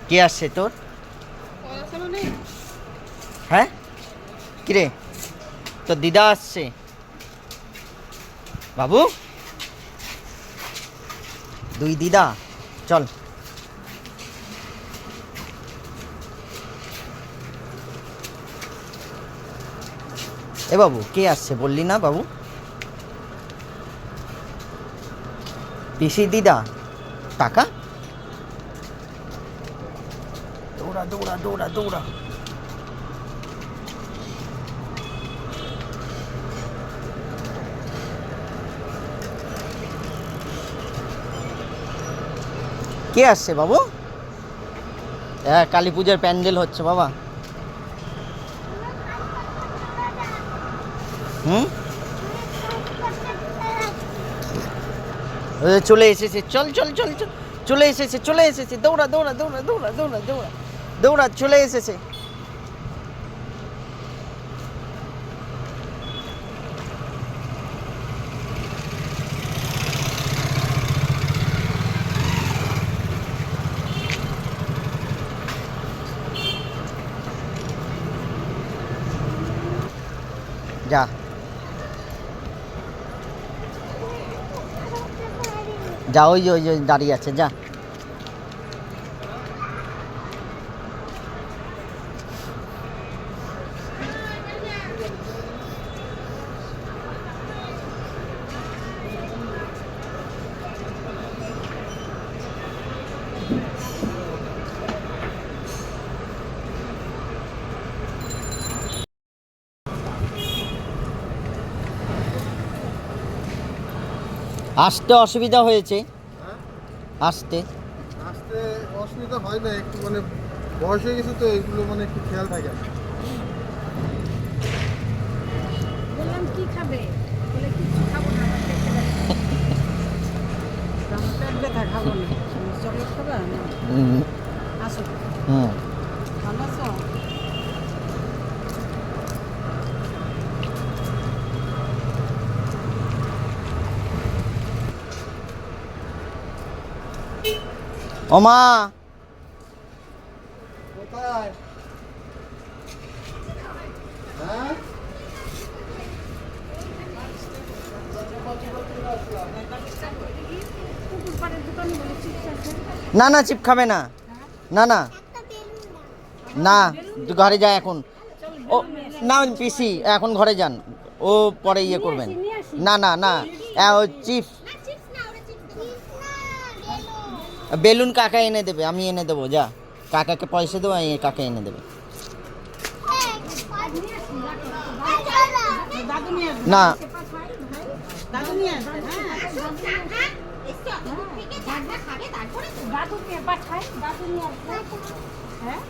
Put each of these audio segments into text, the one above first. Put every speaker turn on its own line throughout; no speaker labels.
কে আসছে তোর? হ্যাঁ কিরে, তোর দিদা আসছে বাবু, দুই দিদা, চল। এ বাবু কে আসছে বললি না বাবু? পিসি দিদা, টাকা, দৌড়া দৌড়া দৌড়া দৌড়া। কে আসছে বাবু? হ্যাঁ, কালী পূজার প্যান্ডেল হচ্ছে বাবা। হুম, চলে এসেছে, চল চল চল চল, চলে এসেছে চলে এসেছে, দৌড়া দৌড়া দৌড়া দৌড়া দৌড়া দৌড়া দৌড়া, চলে এসেছে। যা, যা, ওই যে ওই যে দাঁড়িয়ে আছে, যা। আসতে অসুবিধা হয়েছে, আসতে
আসতে অসুবিধা হয় না, একটু মানে বয়স হয়ে গেছে তো, এগুলো মানে একটু খেয়াল থাকে না।
বললাম কি খাবে, বলে কিছু খাবো না, আমার পেটে ব্যথা। আমার পেট ব্যথা, খাবো না। চকলেট খাবে না? আসো।
হুম,
ভালো আছো?
ও মা,
কোথায়? হ্যাঁ,
পুকুর পাড়ের দোকানে বলে চিপস আছে।
না না চিপ খাবে না, না না না, তুই ঘরে যা এখন। ও না পিসি এখন ঘরে যান, ও পরে ইয়ে করবেন। না না না, ও চিপ, বেলুন কাকা এনে দেবে, আমি এনে দেবো, যা। কাকাকে পয়সা দেবো, আমি কাকা এনে দেবে।
দাদু নিয়ে আসবে।
না
দাদু নিয়ে আসবে। দাদুকে পাঠায়, দাদু নিয়ে আসবে। হ্যাঁ,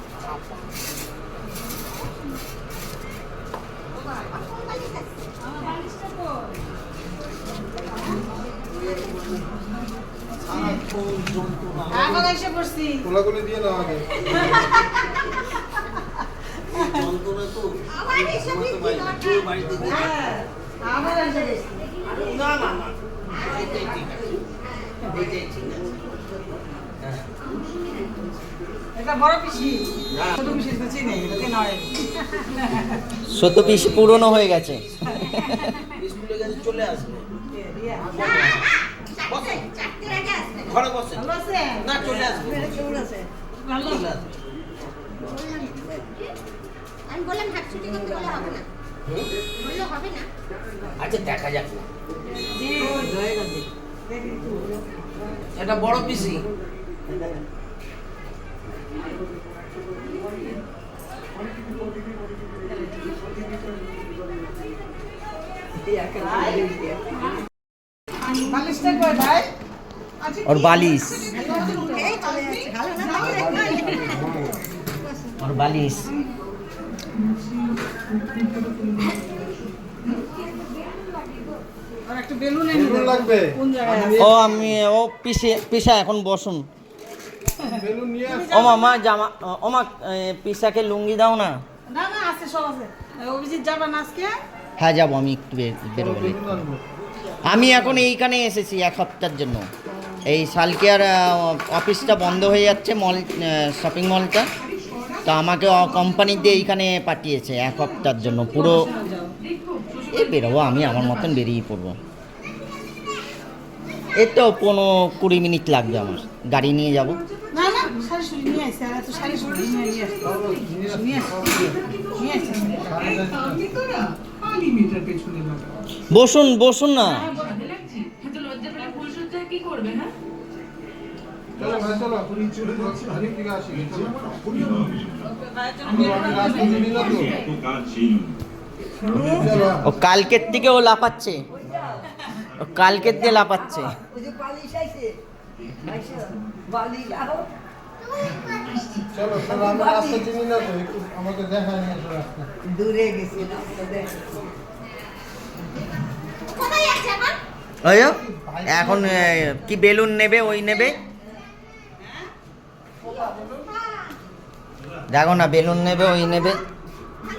এখন এসে পড়ছি।
কোলাকুলি দিয়ে নাও আগে।
হ্যাঁ, আবার এসে পড়ছি। এটা বড় পিসি, ছোট পিসি তো চিনি, এটা কেন হয়?
সত্য পিসি পুরনো হয়ে গেছে।
চলে আসবে, ঘরে বসে
ভালো আছে?
না, চলে আসবে,
কেমন আছে? ভালো।
চলে আসবে।
আমি বললাম হাত ছুটি করতে বলে হবে না, বললে হবে না।
আচ্ছা দেখা যাক না।
জি, হয়ে গেছে।
এটা বড় পিসি।
বালিশটা কই ভাই?
ওর বালিশ,
এই চলে যাচ্ছে, ভালো না?
ওর বালিশ।
আর একটা বেলুন এনে
বেলুন
দাও।
লাগবে?
কোন জায়গায় আছে?
ও আমি ও পিসা এখন বসুন।
বেলুন নিয়ে আস।
ও মামা জামা, ও মা পিসাকে লুঙ্গি দাও না।
না না, আছে, সব আছে। অভিজিৎ যাবা না আজকে?
হ্যাঁ যাবো, আমি একটু বেরোবো।
বেলুন আনবো।
আমি এখন এইখানে এসেছি এক সপ্তাহের জন্য। এই সালকিয়ার অফিসটা বন্ধ হয়ে যাচ্ছে, মল শপিং মলটা। তো আমাকে কোম্পানি দিয়ে এইখানে পাঠিয়েছে 1 সপ্তাহের জন্য পুরো। বেরোবো আমি আমার মতন বেরিয়ে পড়বো। এই তো 15-20 মিনিট লাগবে আমার, গাড়ি নিয়ে যাব।
না না শাড়ি শুনি নিয়ে আসছে, আর তো শাড়ি শুনি নিয়ে আসছে
বসুন বসুন না।
চলো ভাই চলো ঘরের দিকে আসি চলো। আমি রাস্তা চিনি না তো। চলো
ও কালকের থেকে ও লাফাচ্ছে, ও কালকের দিয়ে লাফাচ্ছে।
চলো চলো, আমি রাস্তা চিনি না তো, একটু আমাকে দেখায় নিয়ে এসো রাস্তা।
কোথায় যাচ্ছে এখন?
ওই যো, এখন কি বেলুন নেবে, ওই নেবে। দেখো না, বেলুন নেবে, ওই নেবে।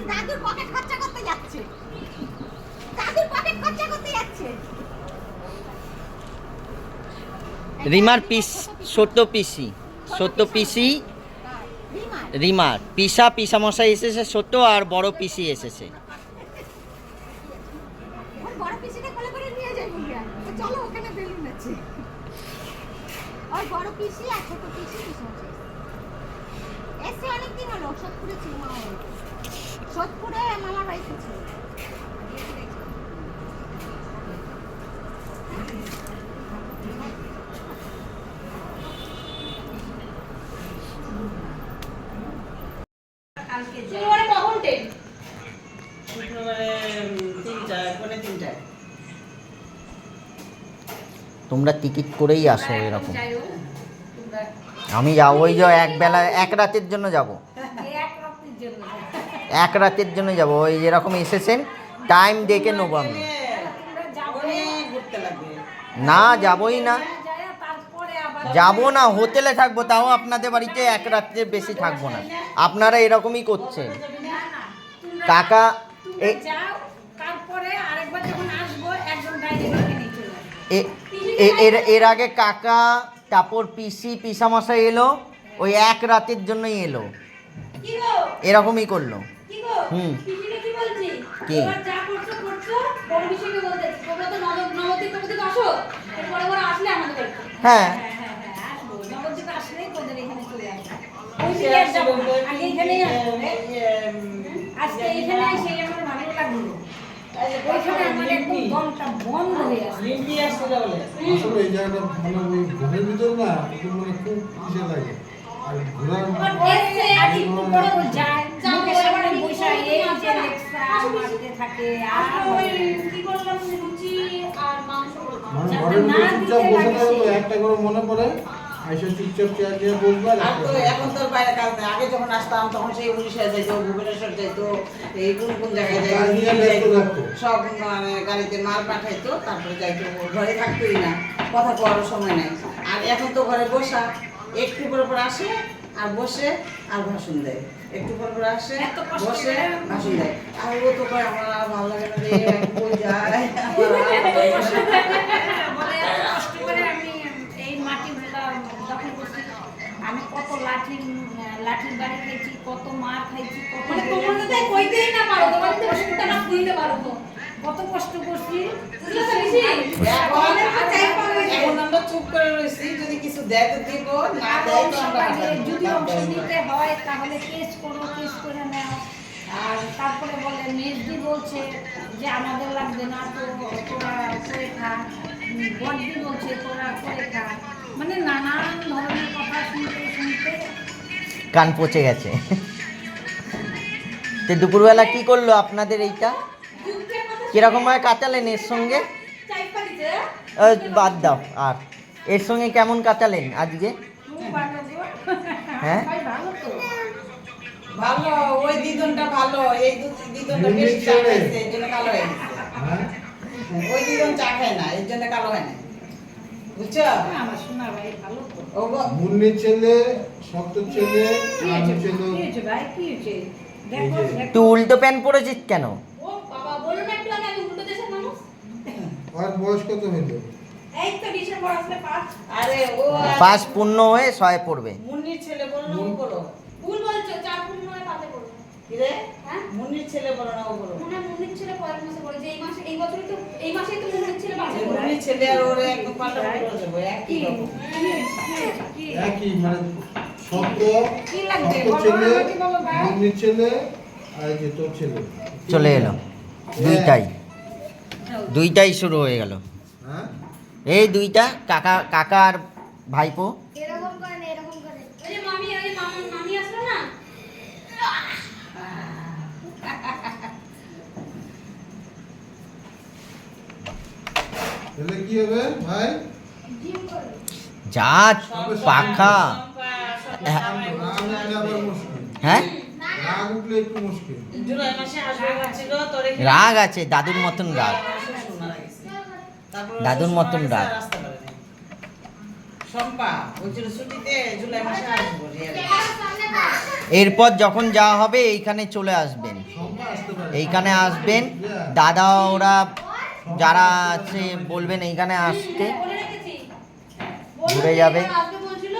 দাদুর পকেট খরচা করতে যাচ্ছে, দাদুর পকেট খরচা করতে যাচ্ছে।
রিমার পিস, সত্য পিসি, সত্য পিসি,
রিমার
রিমার পিসা মশাই এসেছে, সত্য আর বড় পিসি এসেছে।
ওর বড় পিসিকে কোলে করে নিয়ে যাই বুঝিয়া। তো চলো ওখানে বেলুন আছে। ওর বড় পিসি আর ছোট পিসি আছে। এসে অনেকদিন হলো, সোদপুরে ছিল মামা বাড়িতে। সোদপুরে মামার বাড়িতে ছিল।
তোমরা টিকিট করেই আসো এরকম। আমি যাবো ওই যে এক বেলা, 1 রাতের জন্য যাব, 1 রাতের জন্য যাব। ওই যেরকম এসেছেন টাইম দেখে নেবো আমি। না যাবোই না, যাবো না, হোটেলে থাকবো, তাও আপনাদের বাড়িতে 1 রাত্রে বেশি থাকবো না। আপনারা এরকমই করছেন কাকা।
তারপরে আরেকবার যখন আসবো একদম ডাইরেক্ট নিয়ে চলে আসবো।
এর আগে কাকা, তারপর পিসামশাই এলো, ওই 1 রাতের জন্যই এলো, এরকমই করলো। হুম কি হ্যাঁ,
নবদ্বীপে আসলেই তোদের এখানে চলে আসবো। ওই দিকে আর যাবো না, আগে এখানেই আসবো। আজকে এখানে এসে আমার ভালো লাগলো। ওইখানে আমার একদম দমটা বন্ধ হয়ে আসছে।
আসলে এই জায়গাটা মানে ওই ঘরের ভিতর না, একটু মানে খুব কিসে লাগে। আর ঘোরার
এসে আর একটু পরে ও যায়, মুখের সামনে বসে এই যে লেকচার মারতে থাকে। আর কি করলাম, লুচি আর মাংস
মানে ঘরের ভিতরে চুপচাপ বসে থাকো তো, একটা করে মনে পড়ে আইসা চুপচাপ চেয়ার নিয়ে বসবে। আর
আর তো এখন তো বাইরে কাজ নেই। আগে যখন আসতাম তখন সেই উড়িষ্যা যাইতো, ভুবনেশ্বর যাইতো, এই কোন কোন জায়গায়
কাজ নিয়ে ব্যস্ত থাকতো।
সব মানে গাড়িতে মাল পাঠাইতো, তারপরে যাইতো, ঘরে থাকতোই না, কথা কওয়ারও সময় নাই। আর এখন তো ঘরে বসা, একটু পরে পরে আসে আর বসে আর ভাষণ দেয়, একটু পরে পরে আসে বসে ভাষণ দেয়। আর ও তো কয় আমার আর ভালো লাগে না রে, কই যায়
বলে এত কষ্ট করে আমি এই মাটিগুলা দখল করছি। আমি কত লাঠির বাড়ি খাইছি, কত মার খাইছি, কত কইতেই না পারো, তোমার কষ্টটা না কইতে পারো তো কত কষ্ট করছি।
এখন আমরা চুপ করে রয়েছি, যদি কিছু দেয় তো দিব, না দেয় তো আমরা
যদি অংশ নিতে হয় তাহলে কেস করো, কেস করে নাও। আর তারপরে বলে মেজদি বলছে যে আমাদের লাগবে না, তো তোরা করে খা। বড়দি বলছে তোরা করে খা। মানে নানান ধরনের কথা শুনতে শুনতে
কান পচে গেছে। তো দুপুরবেলা কি করলো আপনাদের এইটা, কিরকম ভাবে কাটালেন এর সঙ্গে? বাদ দাও, আর এর সঙ্গে কেমন কাটালেন আজকে?
খুব ভালো গো।
হ্যাঁ
ভালো তো।
ভালো, ওই দিদনটা ভালো, এই দিদনটা বেশি চা খাইছে, এই জন্য কালো হয়ে গেছে।
হ্যাঁ
ওই দিদন চা খায় না, এই জন্য কালো হয় না, বুঝছো?
আমার সোনা ভাই ভালো তো।
ও গো,
মুন্নির ছেলে, শক্ত ছেলে,
কি
আমি
হয়েছে?
ছেলে।
কি হয়েছে ভাই? কি হয়েছে? দেখো
এই যে।
দেখো।
তুই উল্টো প্যান্ট পরেছিস কেন?
আর বয়স কত হইলো?
এই তো ডিসেম্বর আসলে 5
আরে ও
5 পূর্ণ হয়ে 100 পড়বে।
মুন্নির ছেলে বলো না ও বলো
ভুল বলছো 4 পূর্ণ হয় 5 পড়বে
কি রে
হ্যাঁ
মুন্নির ছেলে বলো না ও বলো
মনে হয় মুন্নির ছেলে পরের মাসে পড়ে যে এই মাসে এই বছরই তো এই মাসেই তো মুন্নির ছেলে 5 পড়ে
মুন্নির ছেলে আর ওরে একদম পাল্টাপাল্টি করে দেবো একই রকম
কি
একই মানে শব্দ
কি লাগবে?
শব্দ ছেলে
বলো, কি বলো, ভাই?
মুন্নির ছেলে আর এই যে তোর ছেলে
চলে এলো দুইটাই শুরু হয়ে গেল।
হ্যাঁ
এই দুইটা কাকা আর ভাইপো।
এরকম করে না, এরকম করে।
ওই যে মামি মামি আসলো না
তাহলে কি হবে ভাই?
যা পাখা।
রাগ উঠলে আবার মুশকিল।
হ্যাঁ
রাগ উঠলে একটু মুশকিল।
জুলাই মাসে আসবে হচ্ছিল তোর এখানে
রাগ আছে, দাদুর মতন রাগ।
শোনা লাগছে তারপর
দাদুর মতন রাগ।
রাস্তা করে নেই শম্পা বলছিল ছুটিতে জুলাই মাসে আসবো রিয়ালে
এরপর যখন যাওয়া হবে এইখানে চলে আসবেন,
সম্পা আসতে পারে।
এইখানে আসবেন। দাদা ওরা যারা আছে বলবেন এইখানে আসতে,
বলে রেখেছি
ঘুরে যাবে।
আসবে বলছিল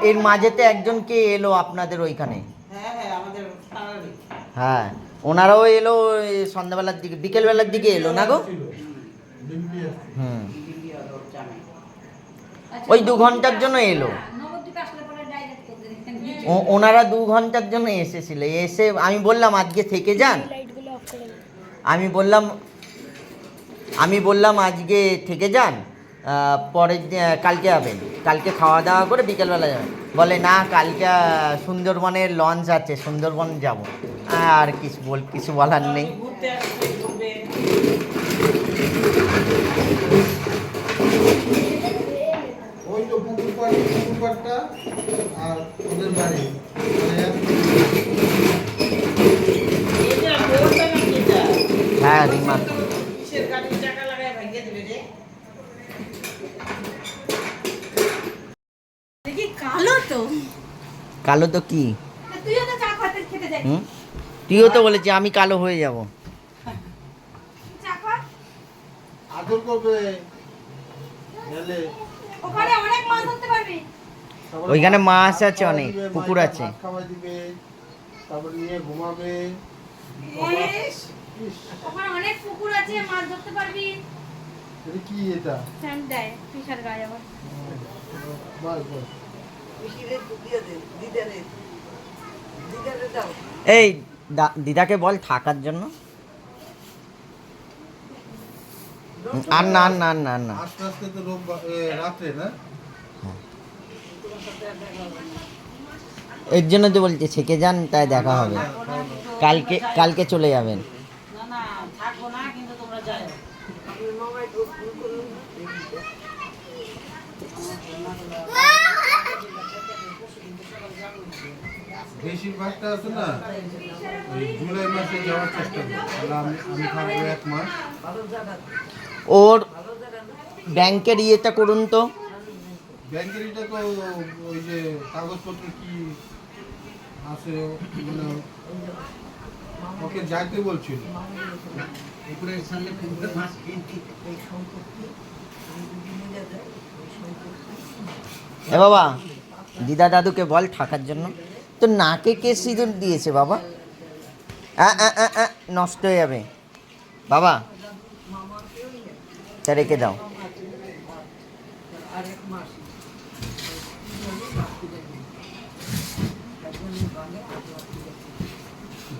এর মাঝেতে একজন কে এলো আপনাদের ওইখানে?
হ্যাঁ হ্যাঁ আমাদের পাড়ারই
হ্যাঁ, ওনারাও এলো ওই সন্ধ্যাবেলার দিকে, বিকেলবেলার দিকে এলো না গো?
ছিল। ডিম্পি আসছে।
হুম,
দিদি আর ওর জামাই
ওই 2 ঘন্টার জন্য এলো।
নবদ্বীপ আসলে পরে ডাইরেক্ট তোদের এখানে
ওনারা 2 ঘন্টার জন্য এসেছিল। এসে আমি বললাম আজকে থেকে যান, আমি বললাম আজকে থেকে যান, পরের কালকে যাবেন, কালকে খাওয়া দাওয়া করে বিকেলবেলা যাবেন। বলে না, কালকে সুন্দরবনের লঞ্চ আছে, সুন্দরবন যাব। আর কিছু বলার নেই।
ঘুরতে আসবে ঘুরবে
ওই তো পুকুর পাড়টা আর ওদের বাড়ি মানে
এই যে বলবে না কি এটা
হ্যাঁ রিমা,
কিসের গাড়ি টাকা লাগায় ভাঙিয়ে দেবে রে
দেখি কালো তো।
কালো তো কি?
তুইও তো চা খেতে যাবি।
হুম, তুইও তো বলেছি আমি কালো হয়ে যাব।
চা খা।
আদর করবে গেলে
ওখানে অনেক মাছ ধরতে পারবি।
তারপরে
ওইখানে মাছ
ভাত
আছে
খাওয়াই
অনেক,
দিবে,
পুকুর
মাইকে
আছে।
ভাত খাওয়াই দিবে, তারপরে নিয়ে ঘুমাবে।
ইস,
ইস,
ওখানে অনেক পুকুর আছে, মাছ ধরতে পারবি।
এটা কি এটা?
স্যান্ড দেয় ফিশার গায়ে আবার।
বাস বাস।
এই দিদাকে বল থাকার জন্য। আর না না না না,
আস্তে আস্তে তো রাত্রে না
এর জন্য তো বলছি থেকে যান, তাই দেখা হবে। কালকে চলে যাবেন।
না না থাকবো না কিন্তু তোমরা যাও
বেশিরভাগটা আছে না ওই জুলাই মাসে যাওয়ার চেষ্টা করি। তাহলে আমি থাকবো 1 মাস।
ওর ব্যাংকের ইয়েটা করুন তো।
ব্যাংকের এটা তো ওই যে কাগজপত্র কি আছে মানে ওকে যাইতে বলছিল।
এ বাবা, দিদা দাদুকে বল থাকার জন্য। তো নাকে কে সিঁদুর দিয়েছে বাবা? নষ্ট হয়ে যাবে বাবা, তা রেখে দাও।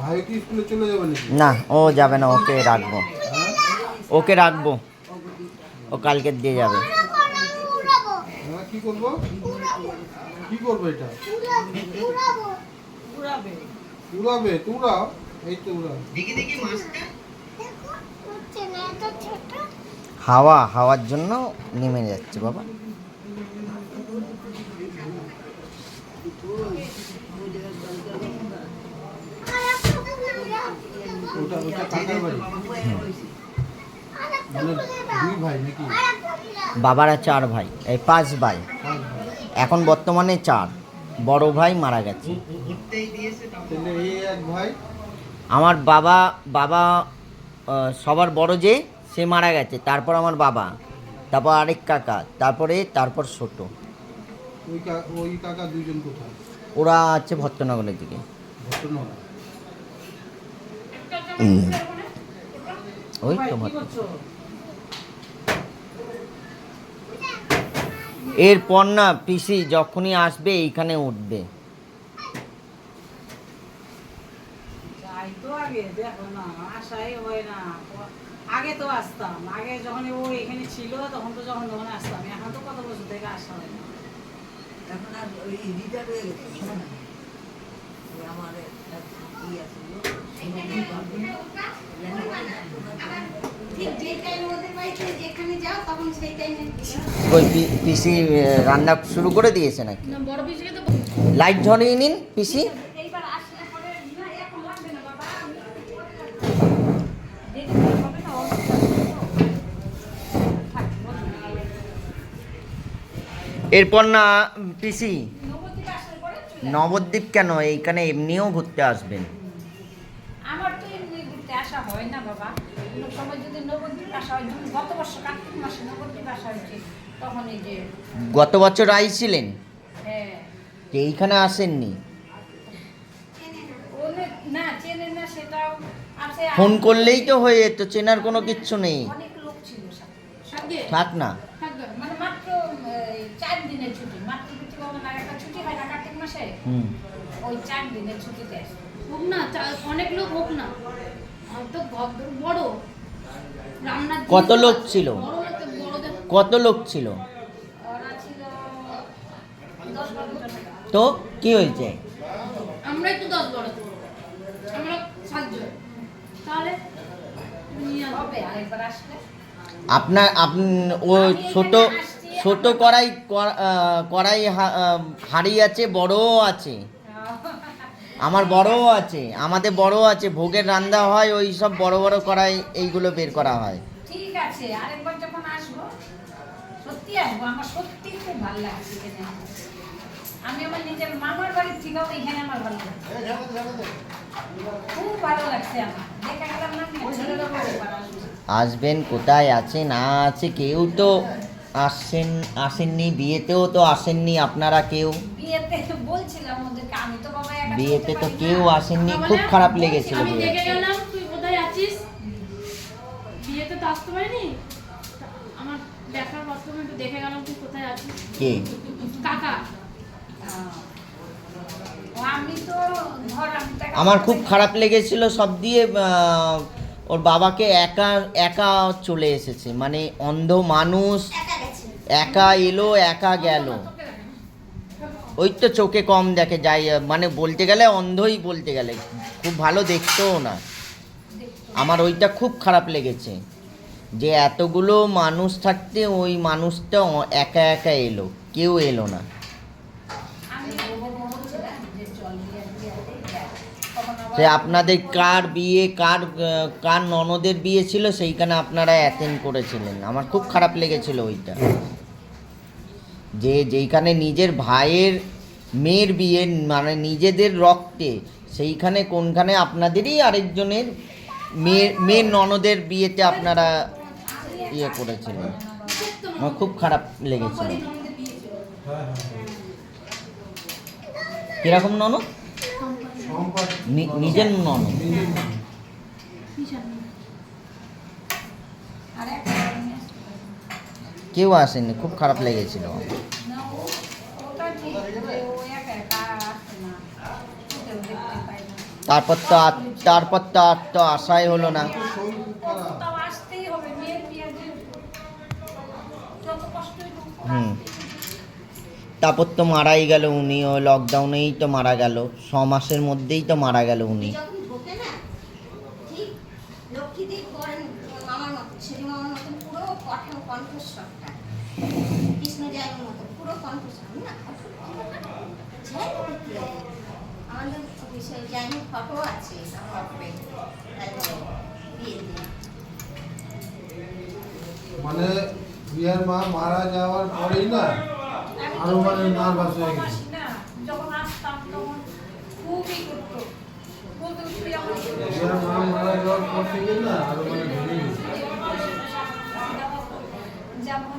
ভাই কি স্কুলে চলে যাবে নাকি?
না, ও যাবে না, ওকে রাখবো,
হ্যাঁ
ওকে রাখবো, ও কালকে দিয়ে যাবে।
হ্যাঁ কি করবো? কি করবো এটা?
ঘুরাবে
উড়াবে তো উড়াও, এই তো উড়াও।
হাওয়ার জন্য নেমে যাচ্ছে বাবা।
ওটা কাকার বাড়ি মানে 2 ভাই নাকি?
বাবারা 4 ভাই, এই 5 ভাই,
5 ভাই।
এখন বর্তমানে 4। বড় ভাই মারা গেছে।
তাহলে এই 1 ভাই
আমার বাবা সবার বড় যে, সে মারা গেছে, তারপর আমার বাবা, তারপর আরেক কাকা, তারপর ছোট।
ওই কাকা দুইজন কোথায়?
ওরা আছে ভট্টনগরের দিকে।
ঘটনা
ওই তো
কি
ভট্ট-
করছো?
এরপর না পিসি যখনই আসবে এইখানে উঠবে।
যাই তো আগে দেখো না, আসাই হয় না। আগে তো আসতাম, আগে যখন ও এখানে ছিল তখন তো যখন আসতাম, এখন তো কত বছর থেকে আসা হয় না।
এখন আর ওই রিটার হয়ে গেছে শোনো না ওই আমার ই আছে
ঠিক যে টাইমে ওদের বাড়িতে যেখানে যাও তখন সেই টাইমে
ওই পিসি রান্না শুরু করে দিয়েছে নাকি? লাইট ঝরিয়ে নিন পিসি।
এইবার আসলে পরে না এখন লাগবে না বাবা, আমি দেরি করে হবে না, অল্প থাক
এরপর না পিসি
নবদ্বীপ আসলে পরে চলে
নবদ্বীপ কেন, এইখানে এমনিও ঘুরতে আসবেন।
আমার তো এমনি ঘুরতে আসা হয় না বাবা, কোনো সময় যদি নবদ্বীপ আসা হয়, যেমন গত বছর কার্তিক মাসে নবদ্বীপ আসা হয়েছে, তখন এই যে
গত বছর আইছিলেন,
হ্যাঁ
তো এইখানে আসেননি।
অনেক না চেনে না সেটাও আছে,
ফোন করলেই তো হয়ে যেত, চেনার কোনো কিচ্ছু নেই।
অনেক লোক ছিল সাথে
থাক না।
মানে মাত্র 4 দিনের ছুটি, মাত্র প্রতিবন্ধন আর একটা ছুটি হয় না কার্তিক মাসে,
হুম।
ওই 4 দিনের ছুটিতে আসে।
হোক না অনেক লোক হোক না, তো বড় রান্নার
কত লোক ছিল?
বড়দের
কত লোক ছিল?
ওরা ছিল 10-12 জন।
তো কি হয়েছে?
আমরাই তো 10-12, আমরা 7 জন, তাহলে নিয়ে আসবো।
হবে আরেকবার আসলে
ও ছোট কড়াই হাঁড়ি আছে, বড়ও আছে, আমার বড়ও আছে, আমাদের বড়ও আছে, ভোগের রান্না হয়, ওই সব বড় বড় কড়াই এইগুলো বের করা হয়।
ঠিক আছে, আরেকবার যখন আসবো সত্যি আসবো, আমার সত্যি খুব ভালো লাগছে এখানে। আমি আমার নিজের মামার বাড়ির থেকেও এখানে আমার ভালো লাগছে, খুব ভালো লাগছে আমার, দেখা গেলাম না আমি আরেকবার আসবো।
আসবেন, কোথায় আছে না আছে, কেউ তো আসেননি, বিয়েতেও তো আসেননি আপনারা কেউ,
বিয়েতে বলছিলাম ওদেরকে, আমি তো বাবা একা
বিয়েতে
চলতে
তো
পারি না।
কেউ আসেননি, খুব খারাপ লেগেছিল
আমি
বিয়ে।
দেখে গেলাম তুই কোথায় আছিস, বিয়েতে তো আসতে পারিনি, আমার দেখার মাধ্যমে একটু দেখে গেলাম তুই কোথায় আছিস।
কে?
কাকা
ও আমি তো ধর আমি তো একা
আমার
চলতে
খুব
পারি না।
খারাপ লেগেছিল সব দিয়ে, ওর বাবাকে একা একা চলে এসেছে, মানে অন্ধ মানুষ,
একা গেছে।
একা এলো একা গেল, ওই তো চোখে কম দেখে, যাই মানে বলতে গেলে অন্ধই, বলতে গেলে খুব ভালো দেখতেও না। আমার ওইটা খুব খারাপ লেগেছে যে এতগুলো মানুষ থাকতে ওই মানুষটা একা একা এলো, কেউ এলো না।
আমি বলছিলাম যে চল বিয়ে দিয়ে দেখ, তখন আবার
সে আপনাদের কার বিয়ে, কার ননদের বিয়ে ছিল, সেইখানে আপনারা অ্যাটেন্ড করেছিলেন। আমার খুব খারাপ লেগেছিল ওইটা, যে যেইখানে নিজের ভাইয়ের মেয়ের বিয়ে, মানে নিজেদের রক্তে, সেইখানে কোনখানে আপনাদেরই আরেকজনের মেয়ের ননদের বিয়েতে আপনারা ইয়ে করেছিলেন। আমার খুব খারাপ লেগেছিল। কিরকম ননদ?
সম্পদ
নিজের ননদ।
আর একটা নিয়ে আসতে পারি।
কেউ আসেনি, খুব খারাপ লেগেছিল আমার।
না ওটা ঠিক যে ও একা একা আসে না, কেউ দেখতে পায় না,
তারপর তো আশাই হলো না।
তাও আসতেই হবে, মেয়ের বিয়ে যে যত কষ্টই হোক
হুম। তারপর তো মারাই গেল উনি, ওই লকডাউনেই তো মারা গেল, 6 মাসের মধ্যেই তো মারা গেল উনি।
যখন ঢোকে না ঠিক লক্ষ্মীদের করেন মামার মতো, ছেলে মামার মতন পুরো কণ্ঠস্বরটা কৃষ্ণ জয়ের মতো পুরো কণ্ঠস্বর না, আমাদের অফিসে জাইনি ফটো আছে আমার বিয়েতে।
মানে বিয়ার মা মারা যাওয়ার পরেই না আরো মানে নার্ভাস হয়ে গেছে।
আসি না, যখন আসতাম তখন খুবই করতো, বলতো তুই আমার
বিয়ার মা মারা যাওয়ার পর থেকে না আরো মানে ভেঙে গেছে।
যেমন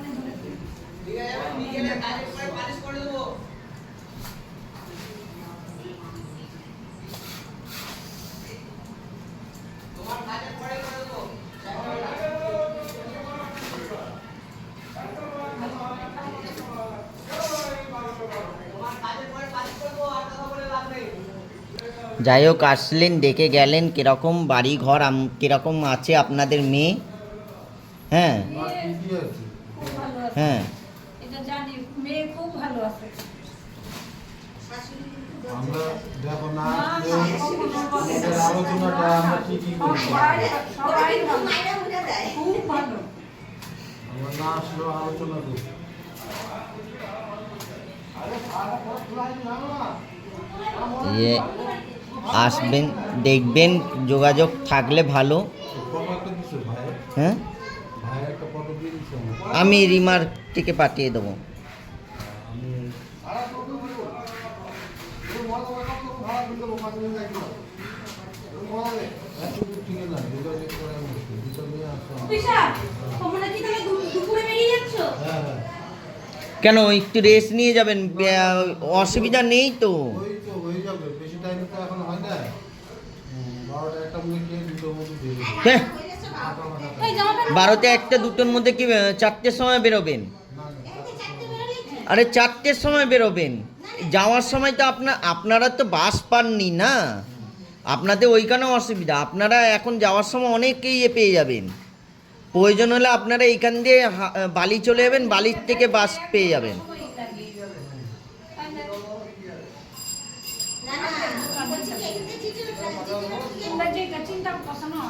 যাই হোক, আসলেন, ডেকে গেলেন, কিরকম বাড়ি ঘর কিরকম আছে আপনাদের মেয়ে? হ্যাঁ
আর কি আছে?
খুব ভালো আছে।
হ্যাঁ
এটা জানি, মেয়ে খুব ভালো আছে।
আমরা দেখো না আসলে আমাদের আলোচনাটা আমরা ঠিকই করছি।
সবাই ভালো,
মায়েরা বুঝে দেয়
খুব ভালো।
আমরা না আসলেও আলোচনা করছি।
ইয়ে আসবেন, দেখবেন, যোগাযোগ থাকলে ভালো।
ফটো একটা দিছো ভাই?
হ্যাঁ,
ভাই একটা ফটো দিয়ে দিছো আমাকে।
আমি রিমার থেকে পাঠিয়ে দেবো।
আমি ঠিক না যোগাযোগ করে আমি দুটো নিয়ে আসো।
তোমরা কি তাহলে দুপুরে বেরিয়ে যাচ্ছ?
হ্যাঁ হ্যাঁ
কেন, একটু রেস্ট নিয়ে যাবেন, অসুবিধা নেই তো।
ওই তো হয়ে যাবে, বেশি টাইম তো এখন হয় না। 12টা একটা মধ্যে খেয়ে দুটোর মধ্যে বেরিয়ে যাবে।
হ্যাঁ,
ওই জামা প্যান্ট
12টা 1টা 2টোর মধ্যে কি 4টের সময় বেরোবেন?
চারটে বেরোলেই
আরে 4টের সময় বেরোবেন। যাওয়ার সময় তো আপনারা তো বাস পাননি না, আপনাদের ওইখানেও অসুবিধা। আপনারা এখন যাওয়ার সময় অনেকেই পেয়ে যাবেন। প্রয়োজন হলে আপনারা এইখান দিয়ে বালি চলে যাবেন, বালির থেকে বাস পেয়ে যাবেন।
না না বলছি কি এখান থেকে চিঠি
তোমরা যে এটা চিন্তা করছো না,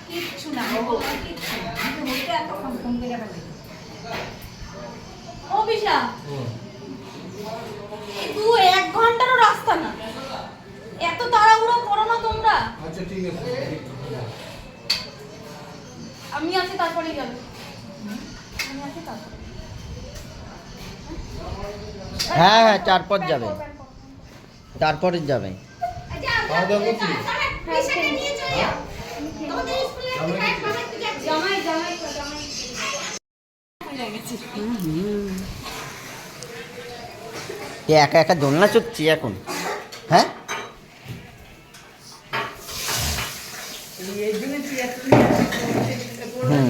কিচ্ছু না, আমি বললাম কিচ্ছু না। আমি তো বলতে এতক্ষণ ফোন করে গেলাম।
ও বিশা
ও,
এই 1 ঘন্টারও রাস্তা না, এত তাড়াহুড়ো করো না তোমরা।
আচ্ছা ঠিক আছে।
আমি আছি তারপরেই যাবে, আমি আছি তারপরে।
হ্যাঁ হ্যাঁ, তারপর যাবে, তারপরে যাবে।
খাওয়া দাওয়া করছি?
বিশাকে নিয়ে চলে যাও। তোমাদের স্কুলে ফ্লাইট বানাতে যাচ্ছি। জামাই
এ একা একা দোলনা চড়ছি এখন? হ্যাঁ, হুম।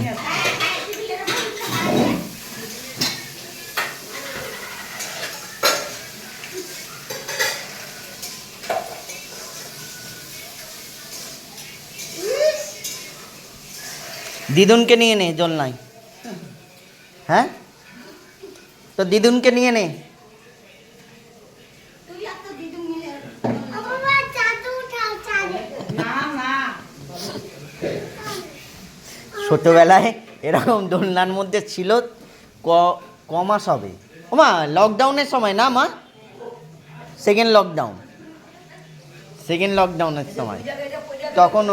দিদুনকে নিয়ে নে দোলনায়। হ্যাঁ, তো দিদুনকে নিয়ে নে।
তুই আর তোর দিদু মিলে বাবা চাদু উঠাও চাদু।
না না
ছোটবেলায় এরকম দোলনার মধ্যে ছিল, কমাস হবে। ও মা, লকডাউনের সময় না মা? সেকেন্ড লকডাউনের সময়। তখন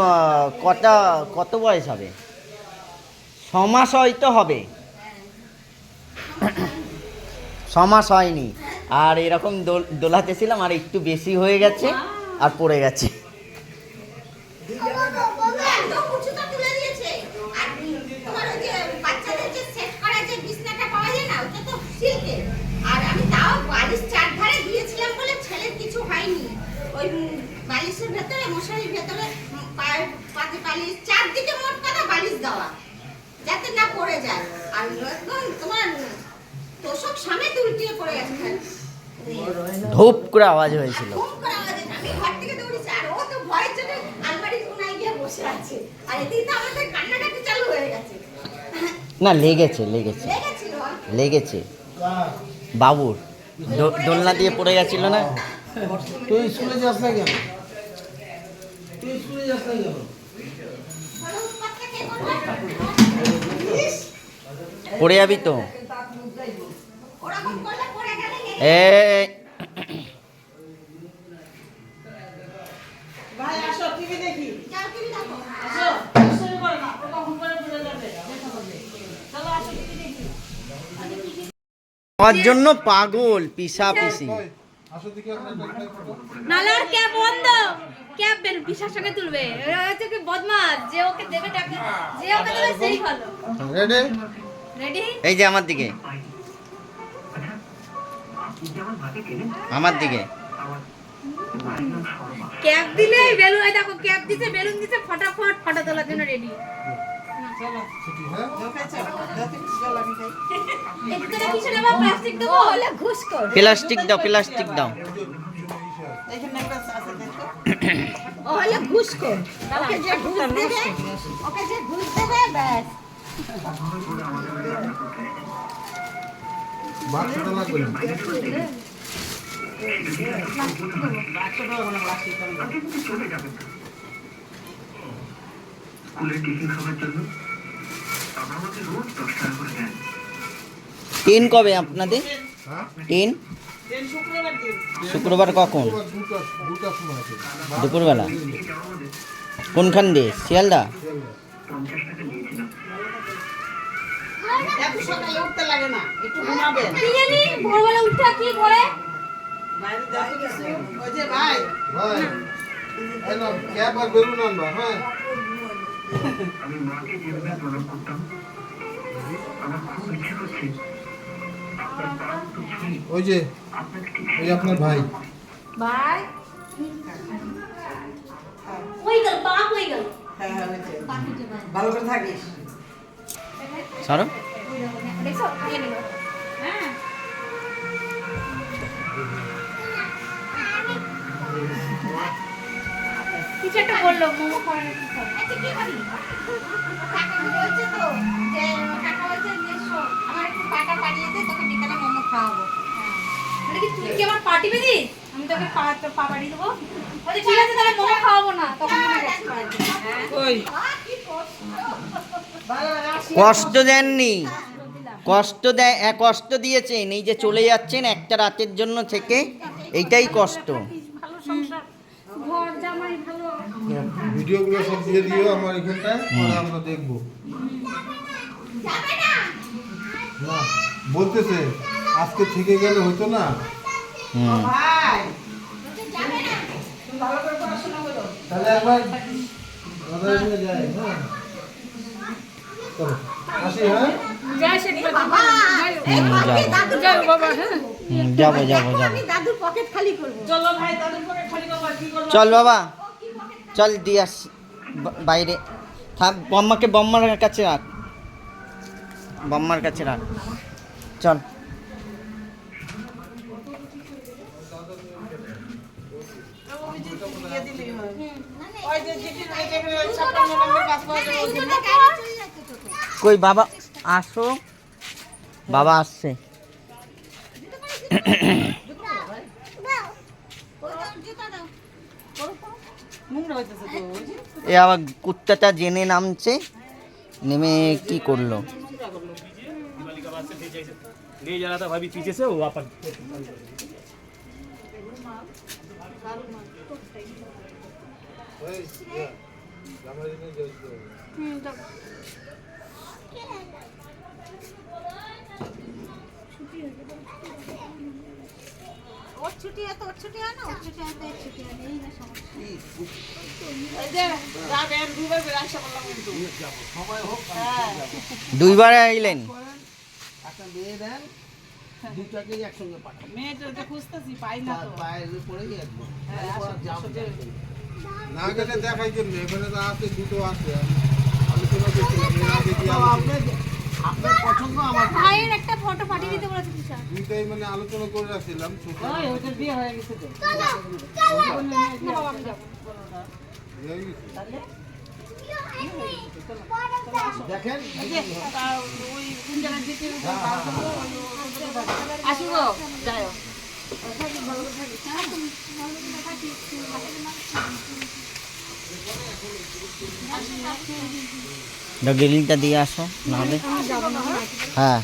কত বয়স হবে? 6 মাস হয়তো হবে, 6 মাস হয়নি। আর এরকম দোলাতে ছিলাম, আর একটু বেশি হয়ে গেছে আর পড়ে গেছে।
একদম উঁচুটা তুলে দিয়েছে। আর তোমার ওই যে বাচ্চাদের যে সেট করা যে বিছনাটা পাওয়া যায় না, ওটা তো সিল্কের। আর আমি তাও বালিশ চারধারে দিয়েছিলাম বলে ছেলের কিছু হয়নি। ওই বালিশের ভেতরে, মশারির ভেতরে পায়ের পাতে বালিশ, চারদিকে মোট কথা বালিশ দেওয়া, যাতে না পড়ে যায়। আর একদম তোমার তোষক সামনে উল্টিয়ে পড়ে গেছে খালি।
ধূপ করে আওয়াজ হয়েছিল।
খুব করে আওয়াজ হয়েছে। আমি ঘর থেকে দৌড়েছি, আর ও তো ভয়ের জন্য আলমারির কোনায় গিয়ে বসে আছে। আর এদিকে তো আমাদের কান্নাকাটি চালু হয়ে গেছে।
না, লেগেছে
লেগেছিল
লেগেছে বাবুর দোলনা দিয়ে পড়ে গেছিল না।
তুই স্কুলে যাস না কেন?
বলো, উৎপাতটা কে করবে? ইস,
পড়ে যাবি তো।
ওরকম করলে পড়ে গেলে
এ
ভাই আসো টিভি দেখি
যাও টিভি দেখো।
আসো শুরু করো না ওটা হুম করে পড়ে যাবে চলো আসো টিভি দেখি
আমার জন্য পাগল পিসা পিসি।
আসো দেখি আপনার একটা ফটো।
নালে আর ক্যাব বন্ধ, ক্যাব বের পিসার সঙ্গে তুলবে। এরা হচ্ছে কি বদমাস, যে ওকে দেবে টাকা, যে ওকে দেবে সেই ভালো।
রেডি?
রেডি?
এই যে আমার দিকে। আমার দিকে
ক্যাপ দিলে বেলুন, এই দেখো ক্যাপ দিতে বেলুন দিতে ফটাফট ফটো তোলার জন্য রেডি।
ছুটি, হ্যাঁ?
এখানে কিছু নেবা, প্লাস্টিক দেবো হলে ঘুষ কর।
প্লাস্টিক দাও, প্লাস্টিক দাও।
এখানে একটা আছে দেখো।
ও হলে ঘুষ কর। ওকে যে ঘুষ দেবে, ওকে যে ঘুষ দেবে ব্যাস।
বাক্সটা লাগবে না।
ট্রেন কবে আপনাদের?
হ্যাঁ?
ট্রেন
ট্রেন শুক্রবার দিন।
শুক্রবার কখন?
দুটার সময় আছে।
দুপুরবেলা। কোনখান দিয়ে? শিয়ালদা?
এত সকালে উঠতে লাগে না, একটু ঘুমাবেন।
কি জানি ভোরবেলা উঠে কি করে?
বাইরে দেখো কিছু। ওই যে ভাই,
ভাই, এই নাও, ক্যাপ আর বেলুন আনবা, হ্যাঁ? ওই যে, ওই আপনার ভাই।
ভাই কই গেল, পা কই গেল?
হ্যাঁ হ্যাঁ ওই যে। ভালো করে থাকিস।
সরো।
দেখছো নিয়ে নিল। হ্যাঁ কিছু একটা বললো মোমো খাওয়ার কি খাবে? আচ্ছা কি খাবি? কাকা বলছে তো যে কাকা বলছে যে শোন আমার একটু টাকা পাঠিয়ে দে, তোকে বিকালে মোমো খাওয়াবো। মানে কি তুই কি আমার পার্টি দিস? আমি তোকে পা পাঠিয়ে দেবো। বলে ঠিক আছে তাহলে মোমো খাওয়াবো না, তখন আমি ব্যস্ত হয়ে যাই।
ওই
কষ্ট দেননি, কষ্ট দিয়েছেন। এই যে চলে যাচ্ছেন একটা রাতের জন্য থেকে, এইটাই কষ্ট।
ভালো সংসার, ঘর জামাই ভালো।
ভিডিওগুলো সব দিয়ে দিও আমার এখানটায়, পরে আমরা দেখবো। না, বলতেছে আজকে থেকে গেলে হতো না।
হুম।
ভাই, তুমি ভালো করে পড়াশোনা করো।
তাহলে একবার দাদা নিয়ে যাই, হ্যাঁ? চলো, আসি, হ্যাঁ?
বাবা এই
হুম,
বাকি
যাবো।
দাদু যাও বাবা। হ্যাঁ
যাবো যাবো যাবো।
আমি দাদুর পকেট খালি করব।
চলো ভাই, তাদের পরে খালি করবা, কি করবা?
চল বাবা, চল দিয়ে আসি বাইরে। থাক, বম্মার কাছে রাখ, বম্মার কাছে রাখ। চল।
ওই যে দিয়ে দিলেই হয়। ওই যে যেখানে ওই 56 নম্বর বাস পাওয়া যাবে ওখানে।
কই বাবা? আসো, বাবা আসছে।
নোংরা হইতেছে তো ওই যে।
এ আবার কুত্তাটা জেনে নামছে, নেমে কি করলো?
ले जा रहा था भाभी पीछे से वो वापस
এই, ইয়া, জামাই নিয়ে যাই তো।
ওর ছুটি আছে, ওর ছুটি হয় না, ওর ছুটি আছে, এর ছুটি হয় না, এই না সমস্যা।
এই যে যাবেন দুবার করে আসা বললাম কিন্তু।
সময় হোক,
হ্যাঁ।
দুইবার আইলেন।
একটা মেয়ে দেন, দুটাকেই একসঙ্গে পাঠান।
মেয়েটা তো খুঁজতেছি, পাই না তো।
পায়ের উপরেই একদম।
হ্যাঁ,
এরপর
আসো,
যাও।
আসো যে।
না গেলে দেখাই জন্য এখানে তো আছে, দুটো আছে। আলোচনা করছিলাম, এর আগে কি
তো আপনার পছন্দ আমার
ভাইয়ের একটা ফটো পাঠিয়ে দিতে বলেছে দিশা।
দুইটাই মানে আলোচনা করে রাখছিলাম। ছোট
ওই ওদের বিয়ে হয়ে গেছে তো।
না বাবা আমি যাবো।
হয়ে গেছে।
দেখেন
এই যে ওই কোন জায়গায় যেতে হবে বার করবো, আসো গো, যাও।
গ্রিলটা দিয়ে আসো নাহলে। হ্যাঁ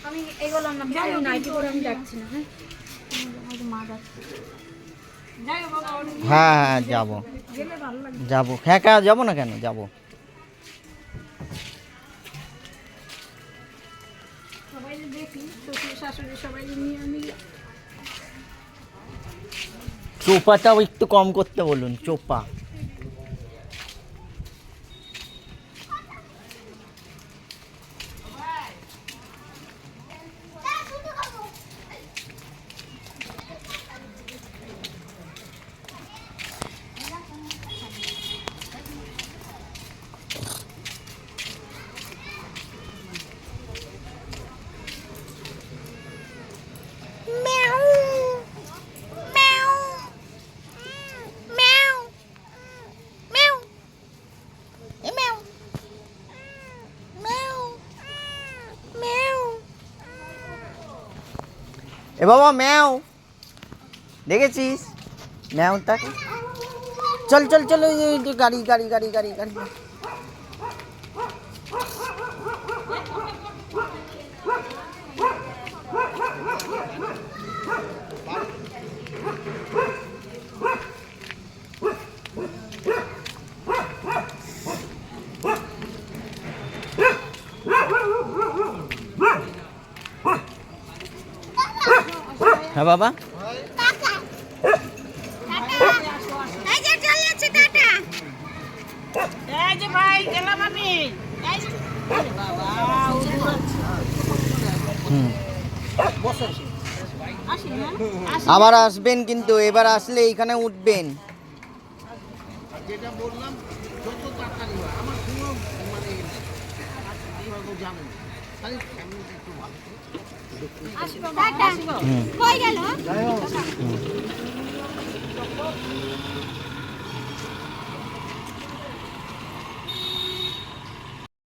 আমি এগোলাম না, আমি নাইটি পরে আমি যাচ্ছি না। হ্যাঁ মা যাচ্ছে। যাই বাবা,
হ্যাঁ হ্যাঁ যাবো
গেলে ভালো লাগে।
যাবো। হ্যাঁ কেন যাবো না, কেন যাবো।
সবাই দেখি, শ্বশুর শাশুড়ি সবাই নিয়ে আমি
চোপাটাও একটু কম করতে বলুন, চোপা। এ বাবা ম্যাও দেখেছিস ম্যাওটাকে? চল চল চল ওই যে গাড়ি গাড়ি গাড়ি গাড়ি গাড়ি। হ্যাঁ বাবা
টাটা এই যে চলে যাচ্ছে টাটা
এই যে ভাই গেলাম আমি। এই যে বাবা
আবার আসবেন কিন্তু, এবার আসলে এইখানে উঠবেন।
যেটা বললাম যত তাড়াতাড়ি হয় আমার কোনো মানে এইভাবে জানেন খালি ফ্যামিলি একটু ভালো
টাটা কই গেল